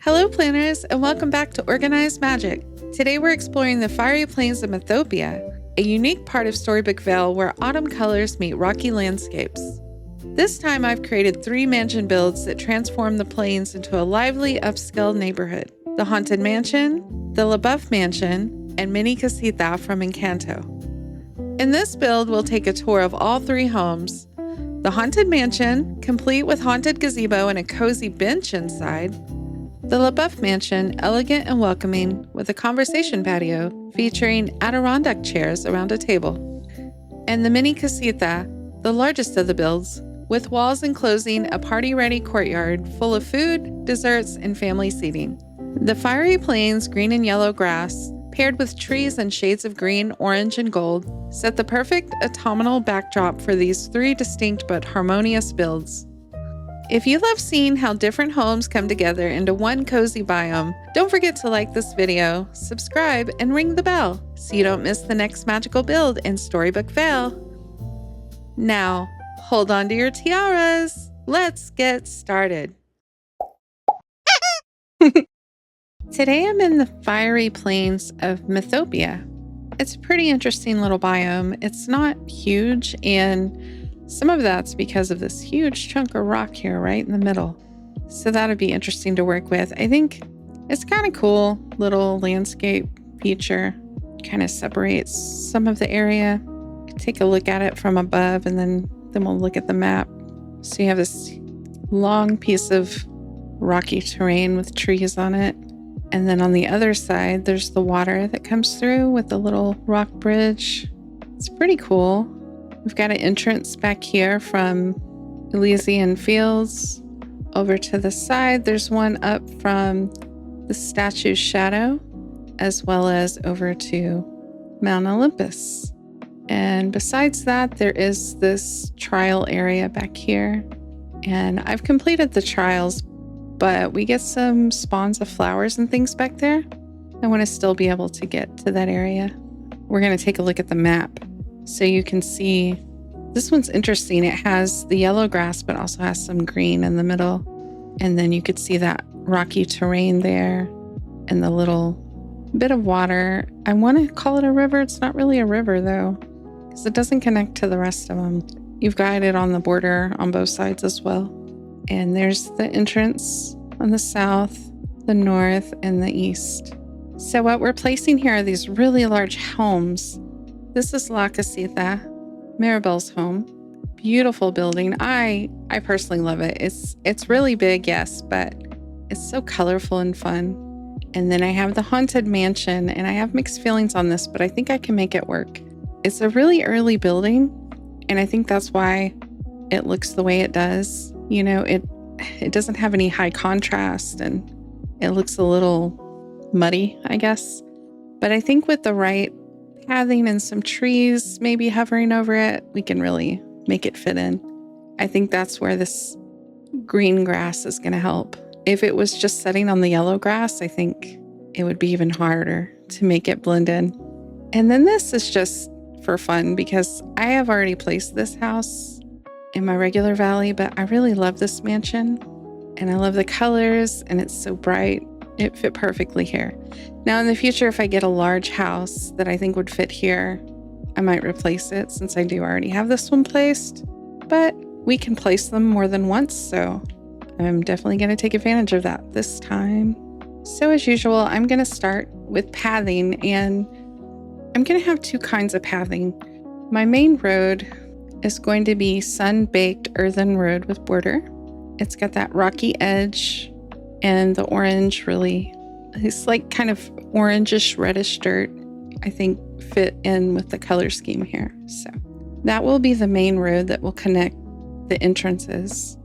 Hello planners, and welcome back to Organized Magic. Today we're exploring the fiery plains of Mythopia, a unique part of Storybook Vale where autumn colors meet rocky landscapes. This time I've created 3 mansion builds that transform the plains into a lively, upscale neighborhood. The Haunted Mansion, the Bouff Mansion, and Mini-Casita from Encanto. In this build, we'll take a tour of all 3 homes. The Haunted Mansion, complete with haunted gazebo and a cozy bench inside. The Bouff Mansion, elegant and welcoming, with a conversation patio featuring Adirondack chairs around a table. And the Mini-Casita, the largest of the builds, with walls enclosing a party-ready courtyard full of food, desserts, and family seating. The fiery plains, green and yellow grass, paired with trees and shades of green, orange, and gold, set the perfect autumnal backdrop for these 3 distinct but harmonious builds. If you love seeing how different homes come together into one cozy biome, don't forget to like this video, subscribe, and ring the bell so you don't miss the next magical build in Storybook Vale. Now, hold on to your tiaras. Let's get started. Today I'm in the fiery plains of Mythopia. It's a pretty interesting little biome. It's not huge, and some of that's because of this huge chunk of rock here right in the middle. So that'd be interesting to work with. I think it's kind of cool little landscape feature. Kind of separates some of the area. Take a look at it from above, and then we'll look at the map. So you have this long piece of rocky terrain with trees on it. And then on the other side, there's the water that comes through with the little rock bridge. It's pretty cool. We've got an entrance back here from Elysian Fields. Over to the side, there's one up from the statue's shadow, as well as over to Mount Olympus. And besides that, there is this trial area back here. And I've completed the trials, but we get some spawns of flowers and things back there. I want to still be able to get to that area. We're going to take a look at the map so you can see. This one's interesting. It has the yellow grass, but also has some green in the middle. And then you could see that rocky terrain there and the little bit of water. I want to call it a river. It's not really a river though, because it doesn't connect to the rest of them. You've got it on the border on both sides as well. And there's the entrance on the south, the north, and the east. So what we're placing here are these really large homes. This is La Casita, Maribel's home. Beautiful building. I personally love it. It's really big, yes, but it's so colorful and fun. And then I have the Haunted Mansion, and I have mixed feelings on this, but I think I can make it work. It's a really early building, and I think that's why it looks the way it does. You know, it doesn't have any high contrast, and it looks a little muddy, I guess. But I think with the right pathing and some trees maybe hovering over it, we can really make it fit in. I think that's where this green grass is going to help. If it was just setting on the yellow grass, I think it would be even harder to make it blend in. And then this is just for fun because I have already placed this house in my regular valley, but I really love this mansion and I love the colors and it's so bright. It fit perfectly here. Now in the future, if I get a large house that I think would fit here, I might replace it since I do already have this one placed, but we can place them more than once. So I'm definitely going to take advantage of that this time. So as usual, I'm going to start with pathing, and I'm going to have 2 kinds of pathing. My main road is going to be sun-baked earthen road with border. It's got that rocky edge and the orange really, it's like kind of orangish reddish dirt, I think fit in with the color scheme here. So that will be the main road that will connect the entrances.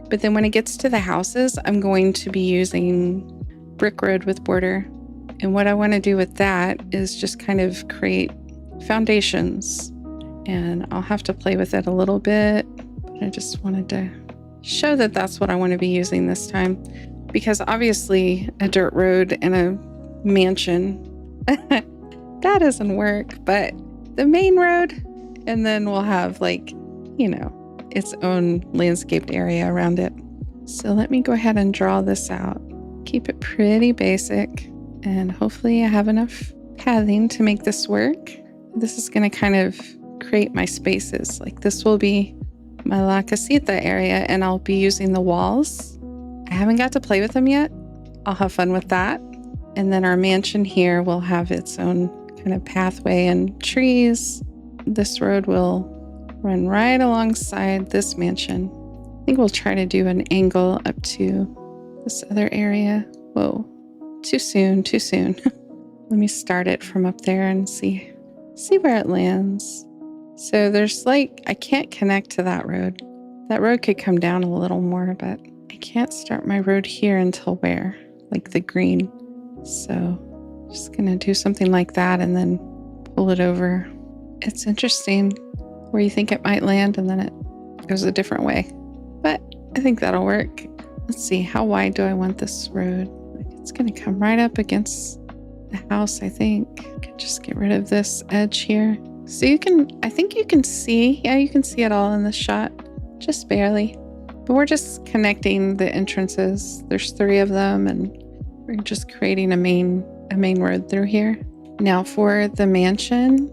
But then when it gets to the houses, I'm going to be using brick road with border. And what I want to do with that is just kind of create foundations. And I'll have to play with it a little bit, but I just wanted to show that that's what I want to be using this time. Because obviously a dirt road and a mansion, that doesn't work, but the main road, and then we'll have like, you know, its own landscaped area around it. So let me go ahead and draw this out. Keep it pretty basic, and hopefully I have enough pathing to make this work. This is going to kind of create my spaces. Like this will be my La Casita area, and I'll be using the walls. I haven't got to play with them yet. I'll have fun with that. And then our mansion here will have its own kind of pathway and trees. This road will run right alongside this mansion. I think we'll try to do an angle up to this other area. Whoa, too soon. Let me start it from up there and see where it lands. So there's like, I can't connect to that road. That road could come down a little more, but I can't start my road here until where? Like the green. So just gonna do something like that and then pull it over. It's interesting where you think it might land and then it goes a different way. But I think that'll work. Let's see, how wide do I want this road? Like it's gonna come right up against the house, I think. I could just get rid of this edge here. So I think you can see, yeah, you can see it all in this shot, just barely. But we're just connecting the entrances. There's 3 of them, and we're just creating a main road through here. Now for the mansion,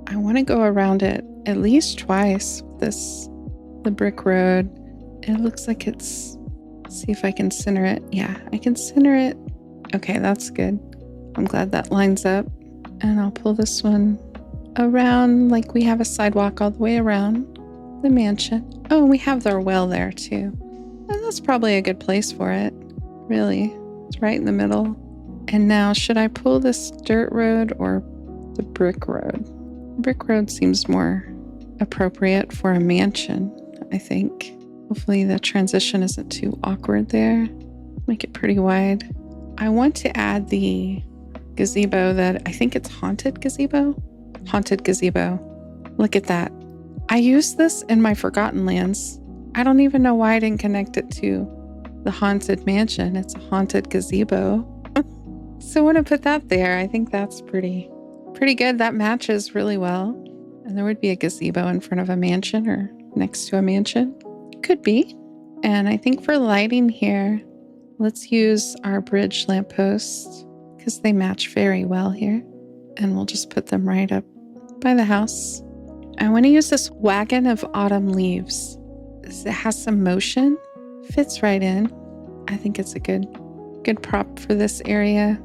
I want to go around it at least twice. The brick road. It looks like let's see if I can center it. Yeah, I can center it. Okay, that's good. I'm glad that lines up. And I'll pull this one around like we have a sidewalk all the way around the mansion. Oh, we have their well there too. And that's probably a good place for it. Really, it's right in the middle. And now, should I pull this dirt road or the brick road? Brick road seems more appropriate for a mansion, I think. Hopefully the transition isn't too awkward there. Make it pretty wide. I want to add the gazebo that I think it's haunted gazebo. Haunted gazebo. Look at that. I used this in my Forgotten Lands. I don't even know why I didn't connect it to the Haunted Mansion. It's a haunted gazebo. So I want to put that there. I think that's pretty good. That matches really well. And there would be a gazebo in front of a mansion or next to a mansion. Could be. And I think for lighting here, let's use our bridge lampposts because they match very well here. And we'll just put them right up by the house. I want to use this wagon of autumn leaves. It has some motion, fits right in. I think it's a good prop for this area.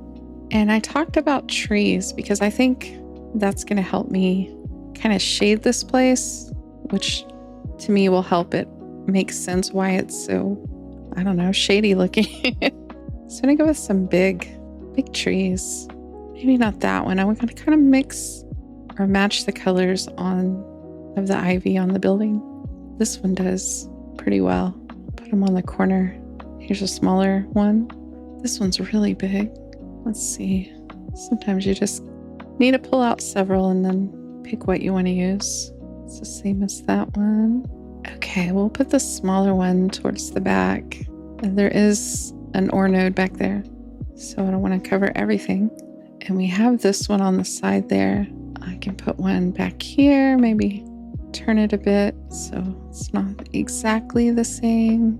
And I talked about trees because I think that's going to help me kind of shade this place, which to me will help it make sense why it's so, I don't know, shady looking. So I'm going to go with some big trees. Maybe not that one. I'm going to kind of mix or match the colors of the ivy on the building. This one does pretty well. Put them on the corner. Here's a smaller one. This one's really big. Let's see. Sometimes you just need to pull out several and then pick what you want to use. It's the same as that one. Okay, we'll put the smaller one towards the back. And there is an ore node back there, so I don't want to cover everything. And we have this one on the side there. I can put one back here, maybe turn it a bit so it's not exactly the same.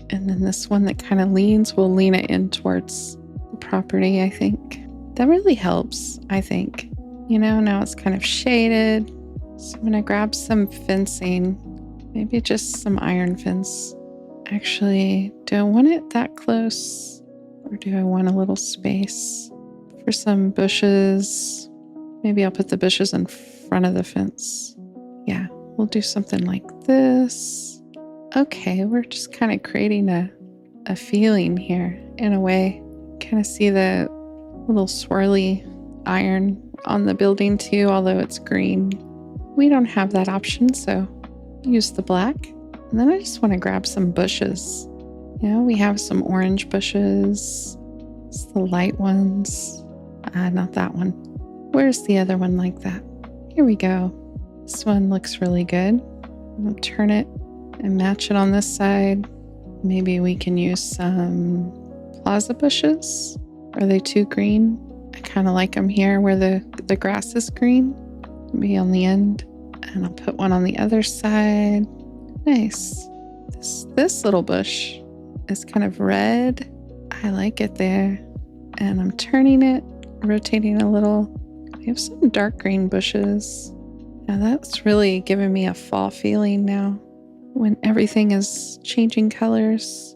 And then this one that kind of leans, we'll lean it in towards the property, I think. That really helps, I think. You know, now it's kind of shaded. So I'm going to grab some fencing, maybe just some iron fence. Actually, do I want it that close? Or do I want a little space for some bushes? Maybe I'll put the bushes in front of the fence. Yeah, we'll do something like this. Okay, we're just kind of creating a feeling here in a way. Kind of see the little swirly iron on the building too, although it's green. We don't have that option, so use the black. And then I just want to grab some bushes. Yeah, we have some orange bushes. It's the light ones. Not that one. Where's the other one like that? Here we go. This one looks really good. I'll turn it and match it on this side. Maybe we can use some plaza bushes. Are they too green? I kind of like them here where the grass is green. Maybe on the end. And I'll put one on the other side. Nice. This little bush is kind of red. I like it there. And I'm turning it, rotating a little. We have some dark green bushes. Now that's really giving me a fall feeling now. When everything is changing colors,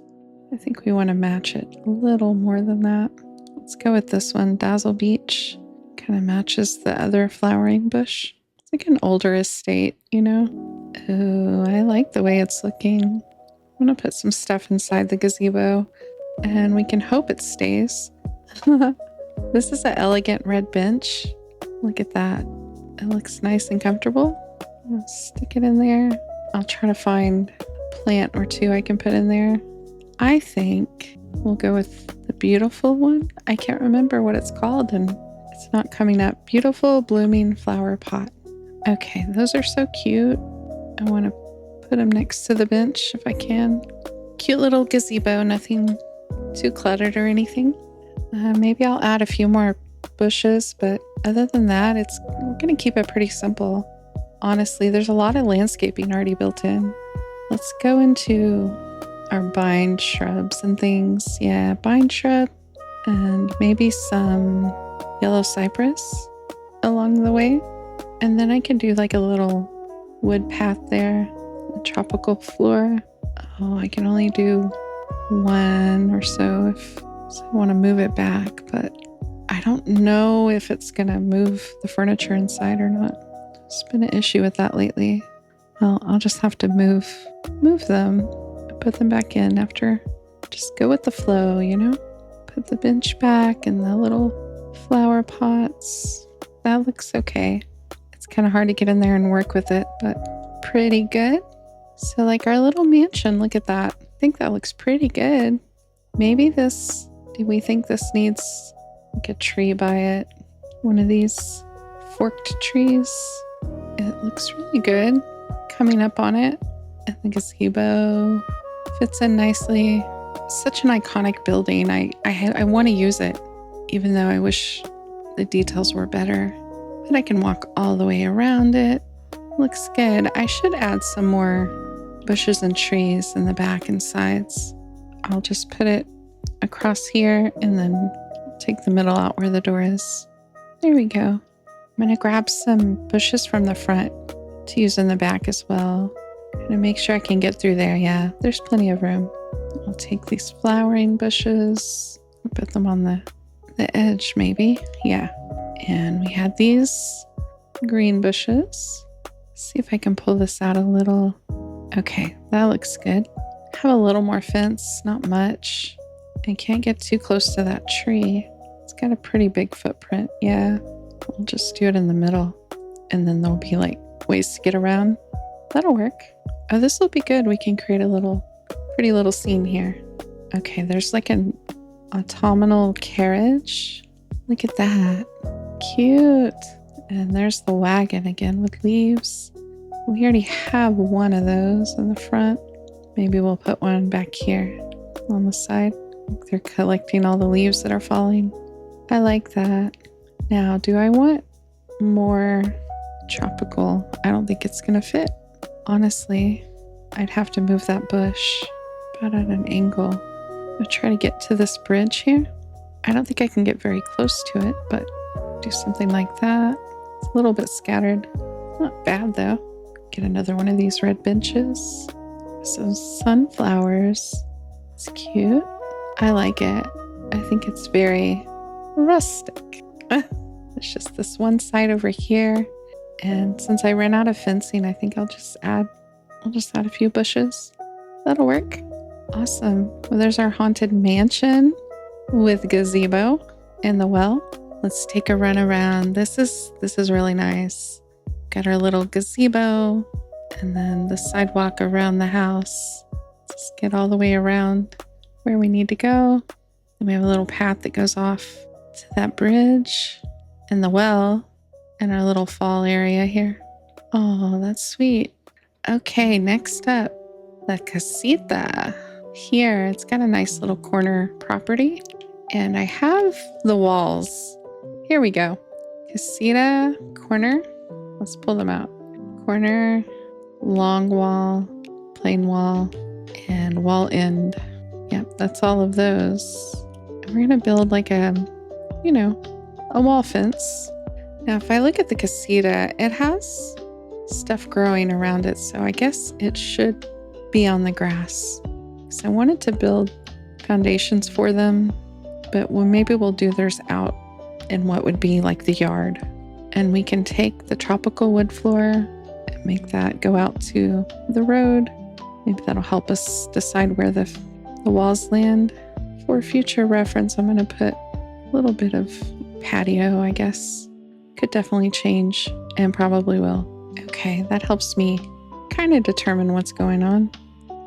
I think we want to match it a little more than that. Let's go with this one, Dazzle Beach. Kind of matches the other flowering bush. It's like an older estate, you know? Oh, I like the way it's looking. I'm going to put some stuff inside the gazebo, and we can hope it stays. This is an elegant red bench. Look at that. It looks nice and comfortable. I'll stick it in there. I'll try to find a plant or two I can put in there. I think we'll go with the beautiful one. I can't remember what it's called and it's not coming up. Beautiful blooming flower pot. Okay, those are so cute. I want to put them next to the bench if I can. Cute little gazebo, nothing too cluttered or anything. Maybe I'll add a few more bushes, but other than that, we're going to keep it pretty simple. Honestly, there's a lot of landscaping already built in. Let's go into our bind shrubs and things. Yeah, bind shrub and maybe some yellow cypress along the way. And then I can do like a little wood path there, a tropical floor. Oh, I can only do one or so if I want to move it back, but I don't know if it's going to move the furniture inside or not. It's been an issue with that lately. Well, I'll just have to move them, put them back in after. Just go with the flow, you know? Put the bench back and the little flower pots. That looks okay. It's kind of hard to get in there and work with it, but pretty good. So like our little mansion, look at that. I think that looks pretty good. Maybe do we think this needs like a tree by it? One of these forked trees. It looks really good coming up on it. And the gazebo fits in nicely. Such an iconic building. I want to use it, even though I wish the details were better. But I can walk all the way around it. Looks good. I should add some more bushes and trees in the back and sides. I'll just put it across here and then take the middle out where the door is. There we go. I'm going to grab some bushes from the front to use in the back as well. To make sure I can get through there. Yeah, there's plenty of room. I'll take these flowering bushes, put them on the edge maybe. Yeah. And we had these green bushes. See if I can pull this out a little. Okay, that looks good. Have a little more fence, not much. I can't get too close to that tree. It's got a pretty big footprint. Yeah, we'll just do it in the middle. And then there'll be like ways to get around. That'll work. Oh, this will be good. We can create a pretty little scene here. Okay, there's like an autumnal carriage. Look at that. Cute. And there's the wagon again with leaves. We already have one of those in the front. Maybe we'll put one back here on the side. They're collecting all the leaves that are falling. I like that. Now, do I want more tropical? I don't think it's going to fit. Honestly, I'd have to move that bush about at an angle. I'll try to get to this bridge here. I don't think I can get very close to it, but do something like that. It's a little bit scattered. Not bad though. Get another one of these red benches. Some sunflowers. It's cute. I like it. I think it's very rustic. It's just this one side over here. And since I ran out of fencing, I think I'll just add a few bushes. That'll work. Awesome. Well, there's our haunted mansion with gazebo and the well. Let's take a run around. This is really nice. Got our little gazebo and then the sidewalk around the house. Let's get all the way around where we need to go. And we have a little path that goes off to that bridge and the well and our little fall area here. Oh, that's sweet. Okay, next up, the casita. Here, it's got a nice little corner property. And I have the walls. Here we go. Casita, corner. Let's pull them out. Corner, long wall, plain wall, and wall end. Yep, that's all of those. And we're gonna build like a wall fence. Now, if I look at the casita, it has stuff growing around it, so I guess it should be on the grass. So I wanted to build foundations for them, but maybe we'll do theirs out in what would be like the yard. And we can take the tropical wood floor and make that go out to the road. Maybe that'll help us decide where the walls land. For future reference, I'm going to put a little bit of patio, I guess. Could definitely change and probably will. Okay, that helps me kind of determine what's going on.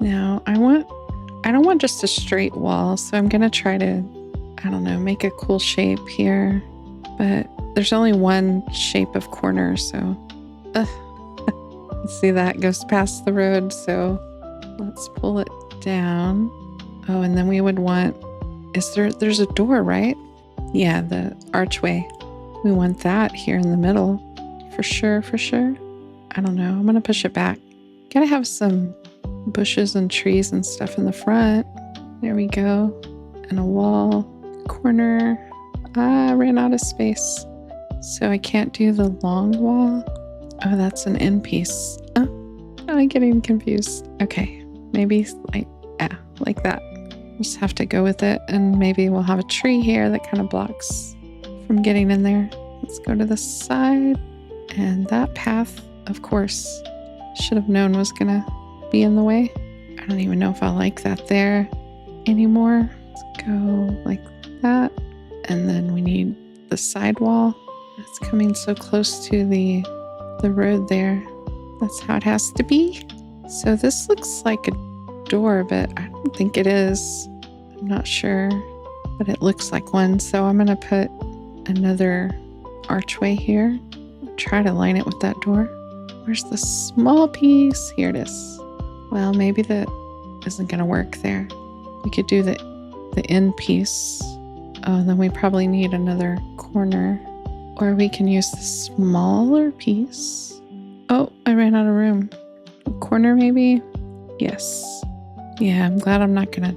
Now, I don't want just a straight wall, so I'm going to try to, I don't know, make a cool shape here. But there's only one shape of corner, so see that goes past the road, so let's pull it down. Oh, and then we would want, there's a door, right? Yeah, the archway. We want that here in the middle. For sure. I don't know. I'm going to push it back. Gotta have some bushes and trees and stuff in the front. There we go. And a wall. Corner. I ran out of space. So I can't do the long wall. Oh, that's an end piece. I'm getting confused. Okay. Maybe like that. Just have to go with it, and maybe we'll have a tree here that kind of blocks from getting in there. Let's go to the side, and that path, of course, should have known was gonna be in the way. I don't even know if I like that there anymore. Let's go like that, and then we need the side wall. It's coming so close to the road there. That's how it has to be. So this looks like a door, but I don't think it is. I'm not sure, but it looks like one. So I'm gonna put another archway here. Try to line it with that door. Where's the small piece? Here it is. Well, maybe that isn't gonna work there. We could do the end piece. Oh, then we probably need another corner, or we can use the smaller piece. Oh, I ran out of room. A corner maybe? Yes. Yeah, I'm glad I'm not gonna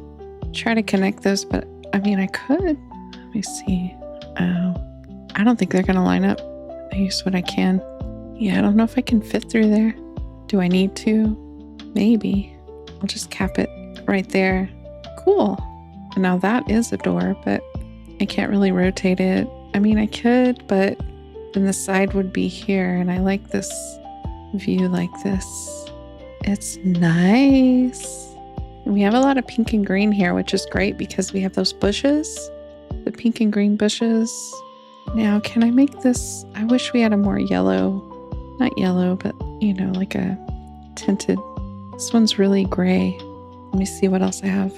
try to connect those, but I mean, I could. Let me see. Oh, I don't think they're gonna line up. I use what I can. Yeah, I don't know if I can fit through there. Do I need to? Maybe. I'll just cap it right there. Cool. Now that is a door, but I can't really rotate it. I mean, I could, but then the side would be here, and I like this view like this. It's nice. And we have a lot of pink and green here, which is great because we have those bushes, the pink and green bushes. Now, can I make this? I wish we had a more yellow, not yellow, but like a tinted. This one's really gray. Let me see what else I have.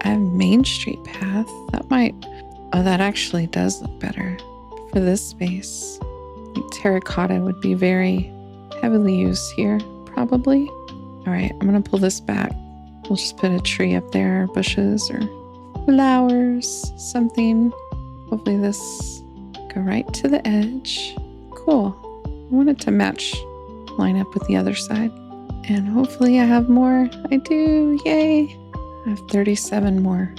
I have Main Street path. That might, that actually does look better for this space. Like terracotta would be very heavily used here, probably. All right, I'm gonna pull this back. We'll just put a tree up there, or bushes or flowers, something. Hopefully this go right to the edge. Cool. I want it to line up with the other side. And hopefully I have more. I do, yay. I have 37 more.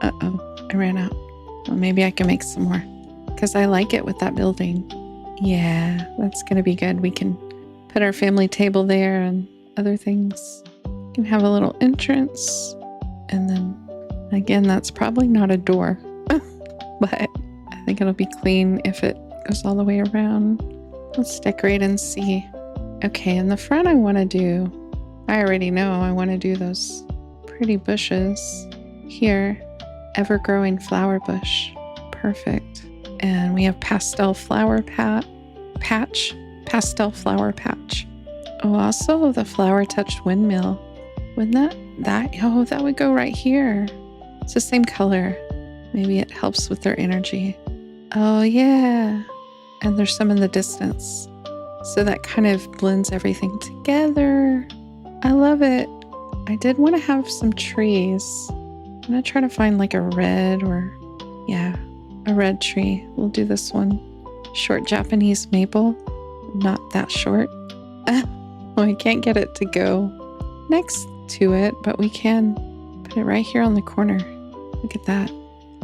Uh-oh, I ran out. Well, maybe I can make some more because I like it with that building. Yeah, that's gonna be good. We can put our family table there and other things. We can have a little entrance. And then again, that's probably not a door, but I think it'll be clean if it goes all the way around. Let's decorate and see. Okay, in the front I already know I want to do those pretty bushes. Here, ever-growing flower bush. Perfect. And we have pastel flower patch. Pastel flower patch. Oh, also the flower-touched windmill. Wouldn't that would go right here. It's the same color. Maybe it helps with their energy. Oh, yeah. And there's some in the distance. So that kind of blends everything together. I love it. I did want to have some trees. I'm going to try to find like a red a red tree. We'll do this one. Short Japanese maple. Not that short. Well, I can't get it to go next to it, but we can Put it right here on the corner. Look at that.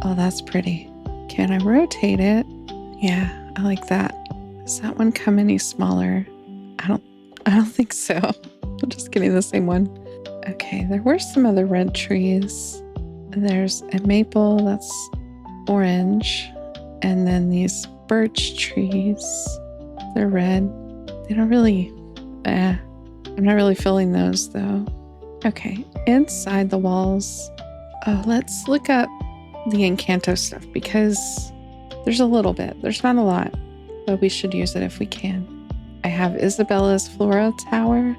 Oh, that's pretty. Can I rotate it? Yeah, I like that. Does that one come any smaller? I don't think so. I'm just getting the same one. Okay, there were some other red trees. There's a maple that's orange. And then these birch trees. They're red. They don't really... I'm not really feeling those though. Okay, inside the walls. Oh, let's look up the Encanto stuff because there's a little bit. There's not a lot, but we should use it if we can. I have Isabella's Flora Tower.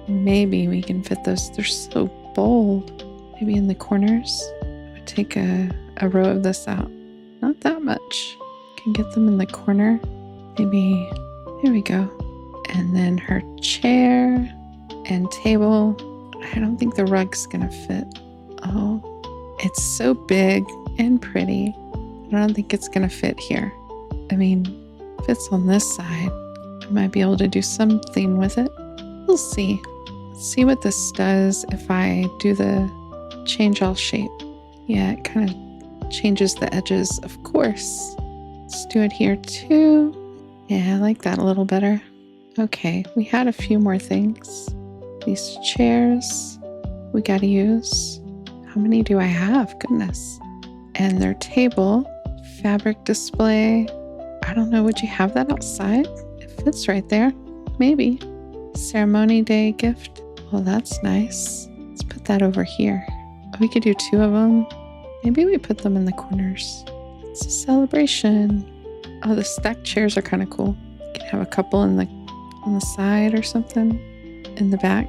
Maybe we can fit those. They're so bold. Maybe in the corners. I would take a row of this out. Not that much. Can get them in the corner. Maybe, there we go. And then her chair and table. I don't think the rug's gonna fit. Oh, it's so big and pretty. I don't think it's gonna fit here. I mean, if it's on this side, I might be able to do something with it. We'll see. Let's see what this does if I do the change all shape. Yeah, it kind of changes the edges, of course. Let's do it here too. Yeah, I like that a little better. Okay, we had a few more things. These chairs we gotta use. How many do I have? Goodness. And their table, fabric display. I don't know, would you have that outside? It fits right there. Maybe. Ceremony day gift. Well, that's nice. Let's put that over here. We could do two of them. Maybe we put them in the corners. It's a celebration. Oh, the stacked chairs are kind of cool. You can have a couple on the side or something. In the back.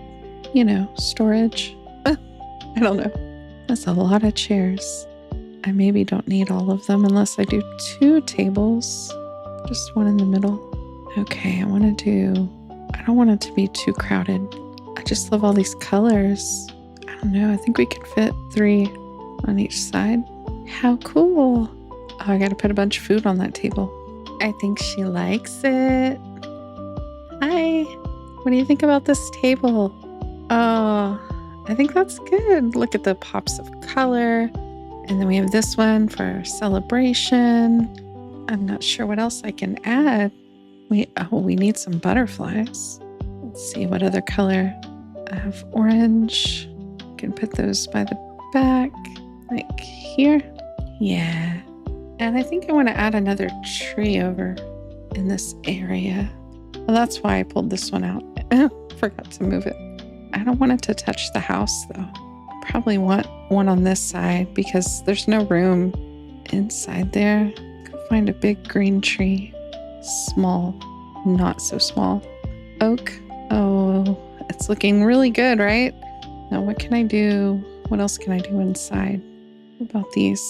You know, storage. I don't know. That's a lot of chairs. I maybe don't need all of them unless I do two tables. Just one in the middle. Okay, I don't want it to be too crowded. I just love all these colors. I don't know, I think we could fit 3 on each side. How cool. Oh, I gotta put a bunch of food on that table. I think she likes it. Hi, what do you think about this table? Oh, I think that's good. Look at the pops of color. And then we have this one for celebration. I'm not sure what else I can add. We need some butterflies. Let's see what other color. I have orange. Can put those by the back, like here. Yeah. And I think I want to add another tree over in this area. Well, that's why I pulled this one out. Forgot to move it. I don't want it to touch the house though. Probably want one on this side because there's no room inside there. Go find a big green tree. Small, not so small. Oak. Oh, it's looking really good, right? Now what can I do? What else can I do inside? What about these?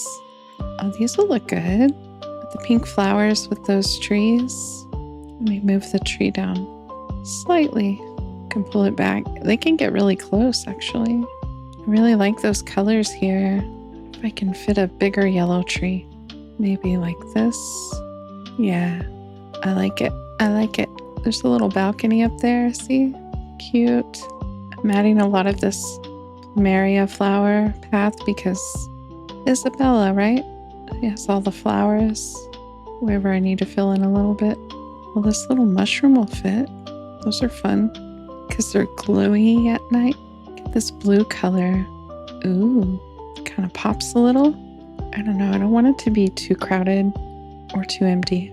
Oh, these will look good. With the pink flowers with those trees. Let me move the tree down slightly. Can pull it back. They can get really close, actually. I really like those colors here. If I can fit a bigger yellow tree, maybe like this. Yeah, I like it. I like it. There's a little balcony up there. See? Cute. I'm adding a lot of this Maria flower path because Isabella, right? Yes, all the flowers. Wherever I need to fill in a little bit. Well, this little mushroom will fit. Those are fun because they're glowy at night. Get this blue color. Ooh, kind of pops a little. I don't know. I don't want it to be too crowded or too empty.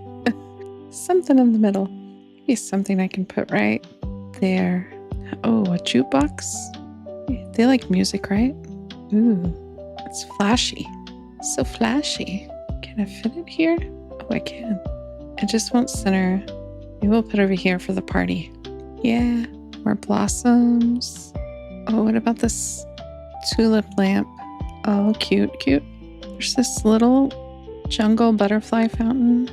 Something in the middle. Maybe something I can put right there. Oh, a jukebox. They like music, right? Ooh, it's flashy. So flashy. Can I fit it here? Oh, I can. It just won't center. Maybe we'll put it over here for the party. Yeah, more blossoms. Oh, what about this tulip lamp? Oh, cute, cute. There's this little jungle butterfly fountain.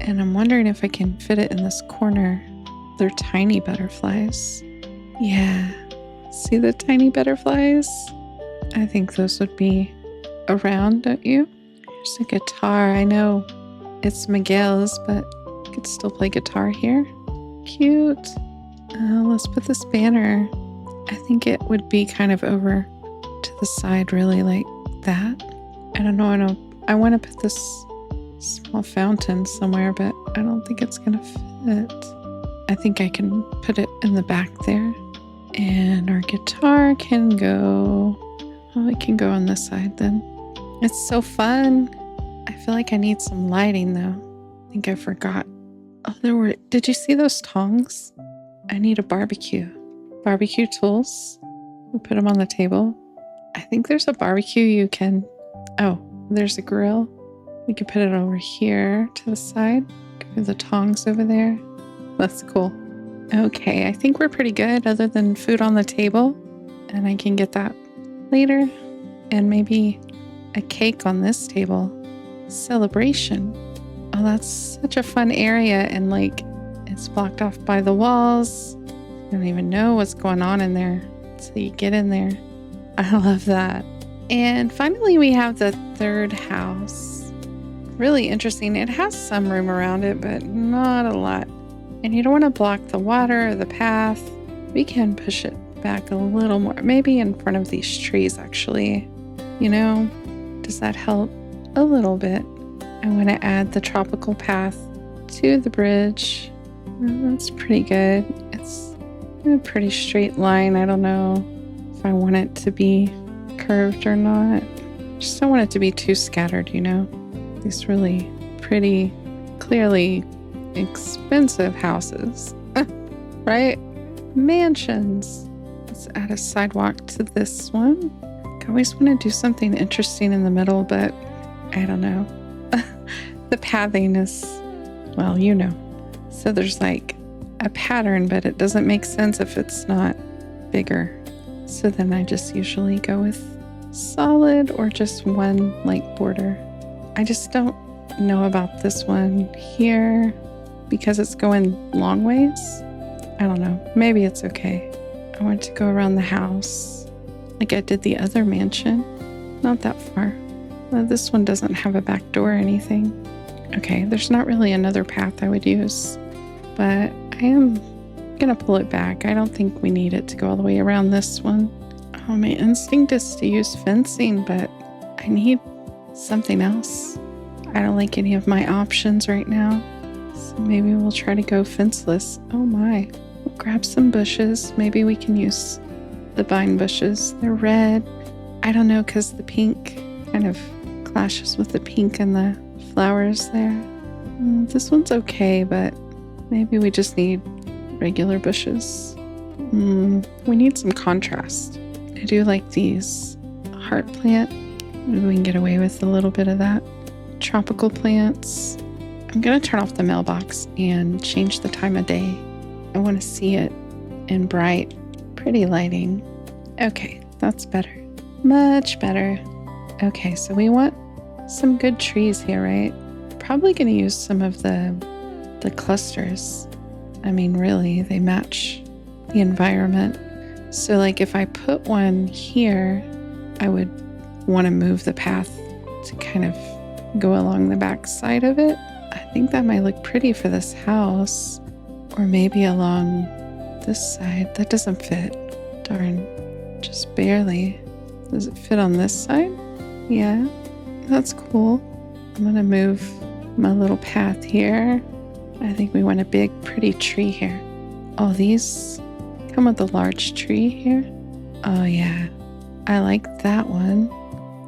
And I'm wondering if I can fit it in this corner. They're tiny butterflies. Yeah. See the tiny butterflies? I think those would be around, don't you? There's a guitar. I know it's Miguel's, but I could still play guitar here. Cute. Let's put this banner. I think it would be kind of over to the side really like that. I don't know. I want to put this small fountain somewhere, but I don't think it's going to fit. I think I can put it in the back there. And our guitar can go... Oh, it can go on this side then. It's so fun. I feel like I need some lighting though. I think I forgot. Oh, there were... Did you see those tongs? I need a barbecue. Barbecue tools. We'll put them on the table. I think there's a barbecue you can... Oh, there's a grill. We can put it over here to the side. Put the tongs over there. That's cool. Okay, I think we're pretty good other than food on the table. And I can get that later. And maybe a cake on this table. Celebration. Oh, that's such a fun area. And like, it's blocked off by the walls. You don't even know what's going on in there until you get in there. I love that. And finally, we have the third house. Really interesting. It has some room around it, but not a lot. And you don't want to block the water or the path. We can push it back a little more, maybe in front of these trees, actually. You know, does that help? A little bit. I want to add the tropical path to the bridge. That's pretty good. It's a pretty straight line. I don't know if I want it to be curved or not. Just don't want it to be too scattered, you know? These really pretty, clearly expensive houses, right? Mansions. Let's add a sidewalk to this one. I always want to do something interesting in the middle, but I don't know. The pathing is, well, you know. So there's like a pattern, but it doesn't make sense if it's not bigger. So then I just usually go with solid or just one like border. I just don't know about this one here because it's going long ways. I don't know. Maybe it's okay. I want to go around the house like I did the other mansion. Not that far. Well, this one doesn't have a back door or anything. Okay, there's not really another path I would use, but I am gonna pull it back. I don't think we need it to go all the way around this one. Oh, my instinct is to use fencing, but I need something else. I don't like any of my options right now, so maybe we'll try to go fenceless. Oh my. We'll grab some bushes. Maybe we can use the vine bushes. They're red. I don't know, because the pink kind of clashes with the pink and the flowers there. This one's okay, but maybe we just need regular bushes. We need some contrast. I do like these heart plant. Maybe we can get away with a little bit of that. Tropical plants. I'm going to turn off the mailbox and change the time of day. I want to see it in bright, pretty lighting. Okay, that's better. Much better. Okay, so we want some good trees here, right? Probably going to use some of the clusters. I mean, really, they match the environment. So like if I put one here, I would want to move the path to kind of go along the back side of it. I think that might look pretty for this house. Or maybe along this side. That doesn't fit. Darn. Just barely. Does it fit on this side? Yeah. That's cool. I'm going to move my little path here. I think we want a big, pretty tree here. Oh, these come with a large tree here. Oh, yeah. I like that one.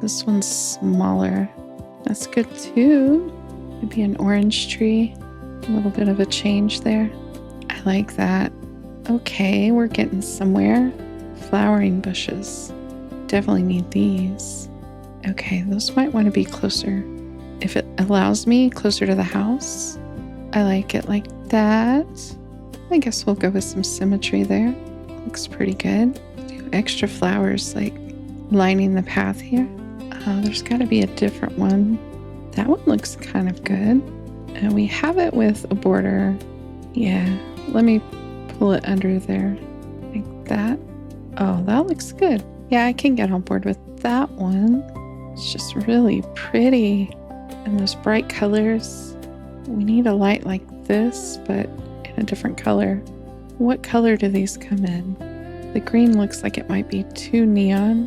This one's smaller. That's good, too. Maybe an orange tree. A little bit of a change there. I like that. Okay, we're getting somewhere. Flowering bushes. Definitely need these. Okay, those might want to be closer. If it allows me closer to the house, I like it like that. I guess we'll go with some symmetry there. Looks pretty good. Do extra flowers like lining the path here. There's got to be a different one. That one looks kind of good. And we have it with a border. Yeah, let me pull it under there like that. Oh, that looks good. Yeah, I can get on board with that one. It's just really pretty. And those bright colors. We need a light like this, but in a different color. What color do these come in? The green looks like it might be too neon.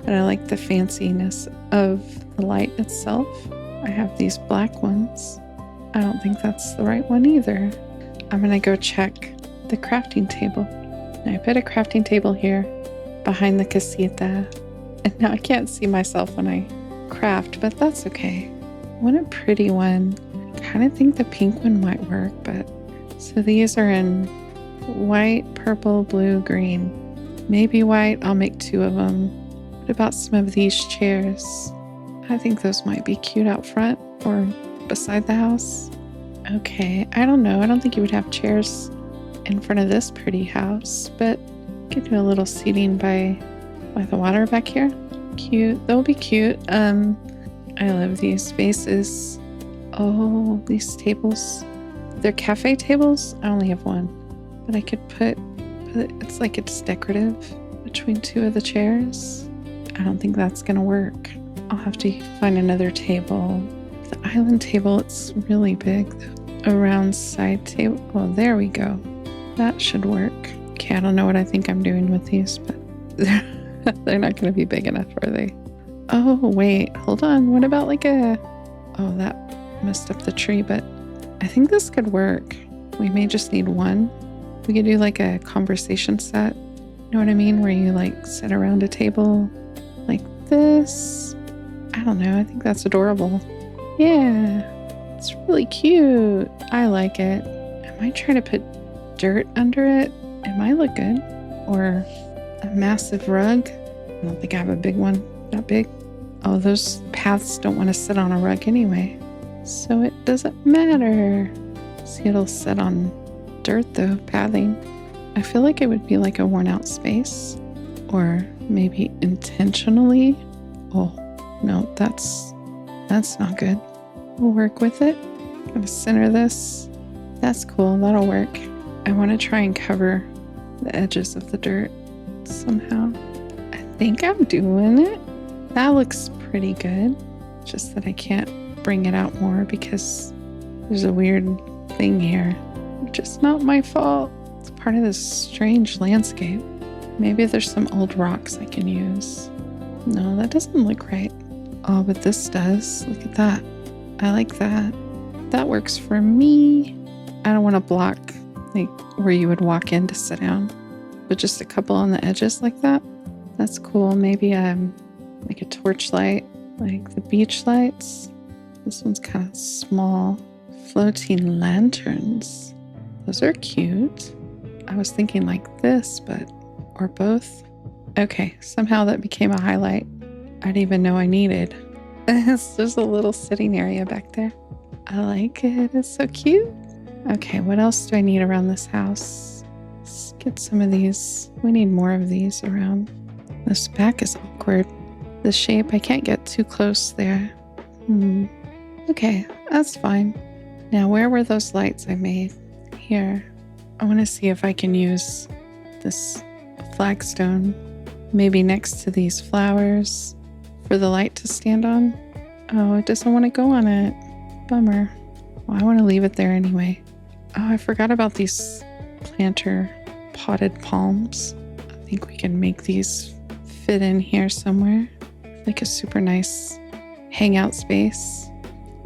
but I like the fanciness of the light itself. I have these black ones. I don't think that's the right one either. I'm gonna go check the crafting table. I put a crafting table here behind the casita, and now I can't see myself when I craft, but that's okay. What a pretty one. I kind of think the pink one might work, but so these are in white, purple, blue, green. Maybe white. I'll make 2 of them. What about some of these chairs? I think those might be cute out front or beside the house. Okay, I don't know. I don't think you would have chairs in front of this pretty house, but you could do a little seating by the water back here. Cute. They'll be cute. I love these spaces. Oh, these tables. They're cafe tables. I only have one, but I could put it's like it's decorative between 2 of the chairs. I don't think that's gonna work. I'll have to find another table. The island table, it's really big. A round side table. Oh, there we go. That should work. Okay, I don't know what I think I'm doing with these, but they're not going to be big enough, are they? Oh, wait. Hold on. What about like a... Oh, that messed up the tree, but I think this could work. We may just need one. We could do like a conversation set. You know what I mean? Where you like sit around a table like this. I don't know. I think that's adorable. Yeah. It's really cute. I like it. I might try to put dirt under it. It might look good. Or a massive rug. I don't think I have a big one. That big. Oh, those paths don't want to sit on a rug anyway. So it doesn't matter. See, it'll sit on dirt though, pathing. I feel like it would be like a worn out space. Or maybe intentionally. Oh, no, that's not good. We'll work with it. I'm gonna center this. That's cool. That'll work. I want to try and cover the edges of the dirt somehow. I think I'm doing it. That looks pretty good. Just that I can't bring it out more because there's a weird thing here, which is not my fault. It's part of this strange landscape. Maybe there's some old rocks I can use. No, that doesn't look right. Oh, but this does. Look at that. I like that. That works for me. I don't want to block like where you would walk in to sit down, but just a couple on the edges like that. That's cool. Maybe like a torch light, like the beach lights. This one's kind of small. Floating lanterns. Those are cute. I was thinking like this, but or both. Okay, somehow that became a highlight I didn't even know I needed. It's just a little sitting area back there. I like it. It's so cute. Okay, what else do I need around this house? Let's get some of these. We need more of these around. This back is awkward. The shape, I can't get too close there. Okay, that's fine. Now, where were those lights I made? Here. I want to see if I can use this flagstone, maybe next to these flowers, for the light to stand on. Oh, it doesn't want to go on it. Bummer. Well, I want to leave it there anyway. Oh, I forgot about these planter potted palms. I think we can make these fit in here somewhere. Like a super nice hangout space.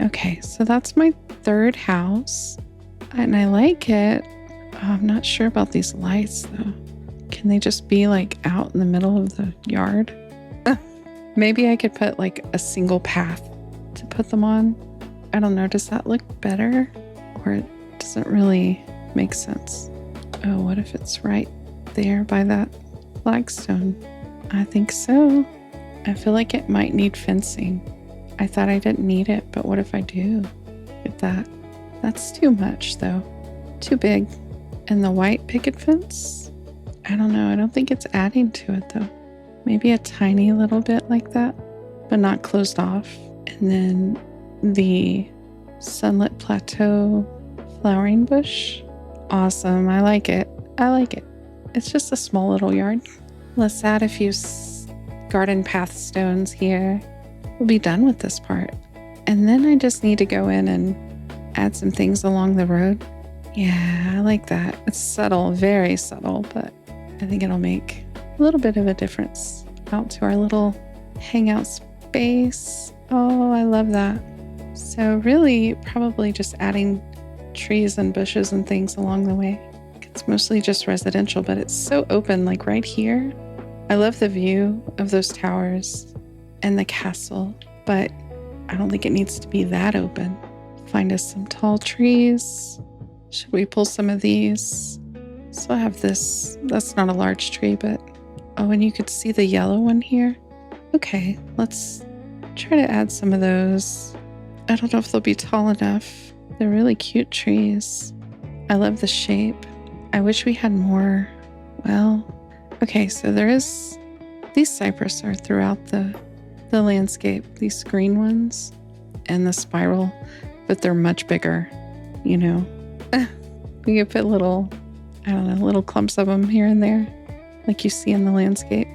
Okay, so that's my third house. And I like it. Oh, I'm not sure about these lights though. Can they just be like out in the middle of the yard? Maybe I could put like a single path to put them on. I don't know. Does that look better? Or it doesn't really make sense? Oh, what if it's right there by that flagstone? I think so. I feel like it might need fencing. I thought I didn't need it, but what if I do? Look at that. That's too much though. Too big. And the white picket fence? I don't know. I don't think it's adding to it though. Maybe a tiny little bit like that, but not closed off. And then the sunlit plateau flowering bush. Awesome. I like it. I like it. It's just a small little yard. Let's add a few garden path stones here. We'll be done with this part. And then I just need to go in and add some things along the road. Yeah, I like that. It's subtle, very subtle, but I think it'll make a little bit of a difference out to our little hangout space. Oh, I love that. So really probably just adding trees and bushes and things along the way. It's mostly just residential, but it's so open, like right here. I love the view of those towers and the castle, but I don't think it needs to be that open. Find us some tall trees. Should we pull some of these? So I have this, that's not a large tree, but oh, and you could see the yellow one here. Okay, let's try to add some of those. I don't know if they'll be tall enough. They're really cute trees. I love the shape. I wish we had more. Well, okay, so these cypress are throughout the landscape, these green ones and the spiral, but they're much bigger, you know. We could put little clumps of them here and there, like you see in the landscape.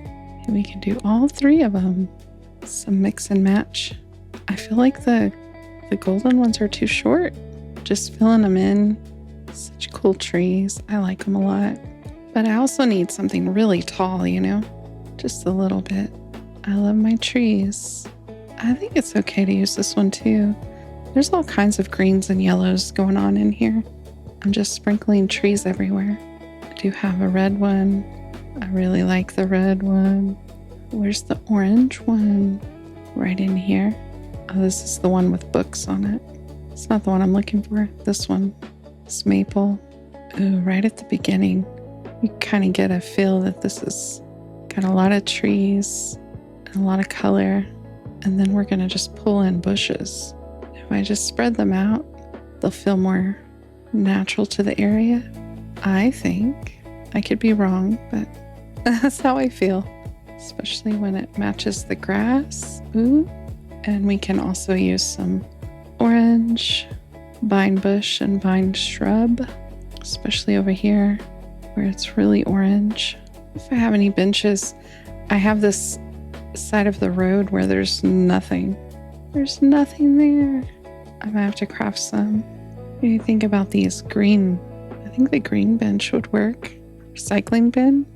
And we can do all three of them. Some mix and match. I feel like the golden ones are too short. Just filling them in. Such cool trees. I like them a lot. But I also need something really tall, you know? Just a little bit. I love my trees. I think it's okay to use this one too. There's all kinds of greens and yellows going on in here. I'm just sprinkling trees everywhere. I do have a red one. I really like the red one. Where's the orange one? Right in here. Oh, this is the one with books on it. It's not the one I'm looking for. This one. It's maple. Ooh, right at the beginning. You kind of get a feel that this has got a lot of trees and a lot of color. And then we're going to just pull in bushes. If I just spread them out, they'll feel more natural to the area. I think. I could be wrong, but that's how I feel. Especially when it matches the grass. Ooh. And we can also use some orange, vine bush and vine shrub, especially over here where it's really orange. If I have any benches, I have this side of the road where there's nothing. There's nothing there. I might have to craft some. What do you think about these green? I think the green bench would work. Recycling bin?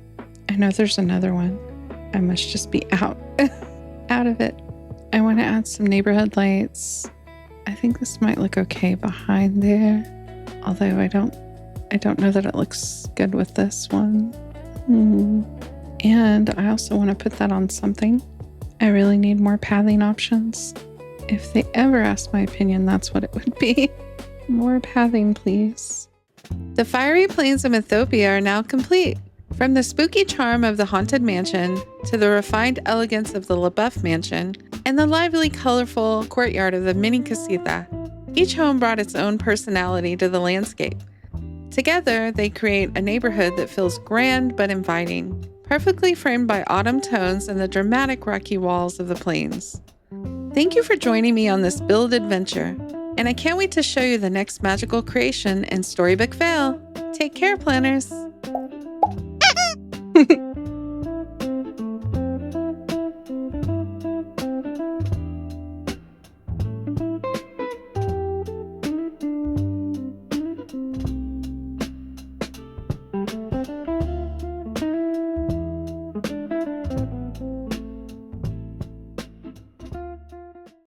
I know there's another one. I must just be out of it. I want to add some neighborhood lights. I think this might look okay behind there. Although I don't know that it looks good with this one. And I also want to put that on something. I really need more pathing options. If they ever ask my opinion, that's what it would be. More pathing, please. The fiery plains of Mythopia are now complete. From the spooky charm of the Haunted Mansion to the refined elegance of the Bouff Mansion and the lively, colorful courtyard of the Mini-Casita, each home brought its own personality to the landscape. Together, they create a neighborhood that feels grand but inviting, perfectly framed by autumn tones and the dramatic rocky walls of the plains. Thank you for joining me on this build adventure, and I can't wait to show you the next magical creation in Storybook Vale. Take care, planners!